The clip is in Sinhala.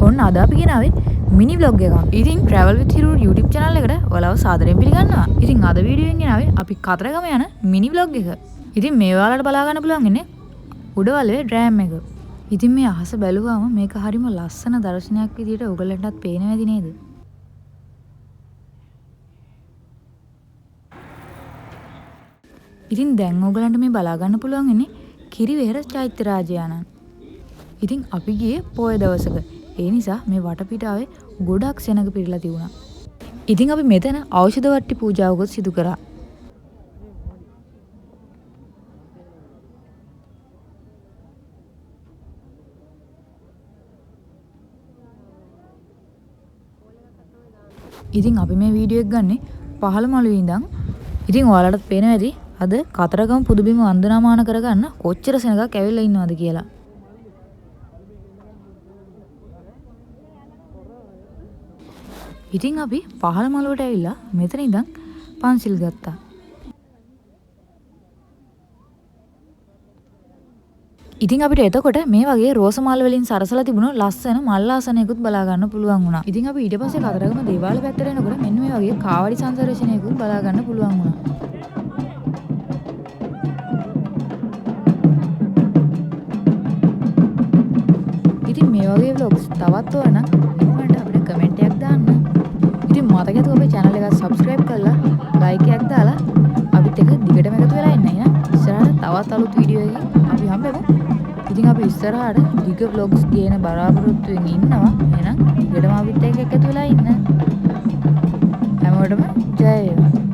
ඔන්න අද අපි ගෙනාවේ මිනි vlog එකක්. ඉතින් travel with hiru YouTube channel එකට ඔයාලව සාදරයෙන් පිළිගන්නවා. ඉතින් අද වීඩියෝ එකෙන් ගෙනාවේ අපි කතරගම යන මිනි vlog එක. ඉතින් මේ ඔයාලට බලා ගන්න පුළුවන් ඉන්නේ උඩවලේ ඩ්‍රෑම් එක. ඉතින් මේ අහස බැලුවාම මේක හරිම ලස්සන දර්ශනයක් විදියට ඔයගලන්ටත් පේනවද නේද? ඉතින් දැන් ඔයගලන්ට මේ බලා ගන්න පුළුවන් ඉන්නේ කිරිවෙහෙර චෛත්‍ය රාජයාණන්. ඉතින් අපි ගියේ පොය දවසක. ඒ නිසා මේ වටපිටාවේ ගොඩක් සෙනඟ පිරලා තිබුණා. ඉතින් අපි මෙතන ඖෂධ වට්ටි පූජාවකුත් සිදු කරා. ඉතින් අපි මේ වීඩියෝ එක ගන්නේ පහළ මළුවේ ඉඳන්. ඉතින් ඔයාලටත් පේනවා ඇති අද කතරගම පුදුබිම වන්දනාමාන කරගන්න කොච්චර සෙනඟක් ඇවිල්ලා ඉන්නවද කියලා. ඉතින් අපි පහළ මළුවට ඇවිල්ලා මෙතන ඉඳන් පන්සිල් ගත්තා. ඉතින් අපිට එතකොට මේ වගේ රෝස මල් වලින් සරසලා තිබුණු ලස්සන මල් ආසනයකුත් බලා ගන්න පුළුවන් වුණා. ඉතින් අපි ඊට පස්සේ කතරගම දේවාල පැත්තට එනකොට මෙන්න මේ වගේ කාවඩි සංදර්ශනයකුත් බලා ගන්න පුළුවන් වුණා. ඉතින් මේ වගේ vlogs තවත් ඕන නම් ඉක්මනට අපිට කමෙන්ට් එකක් දාන්න. ඉතින් මතකද ඔබේ channel එක subscribe කරලා like එකක් දාලා අපිත් එක්ක දිගටම එකතු වෙලා ඉන්න. එහෙනම් ඉස්සරහට තවත් අලුත් වීඩියෝ එකකින් අපි හම්බෙමු. ඉතින් අපි ඉස්සරහට දිග vlogs ගේන බලාපොරොත්තුෙන් ඉන්නවා. එහෙනම් දිගටම අපිත් එක්ක එකතු වෙලා ඉන්න. හැමෝටම ජය වේවා.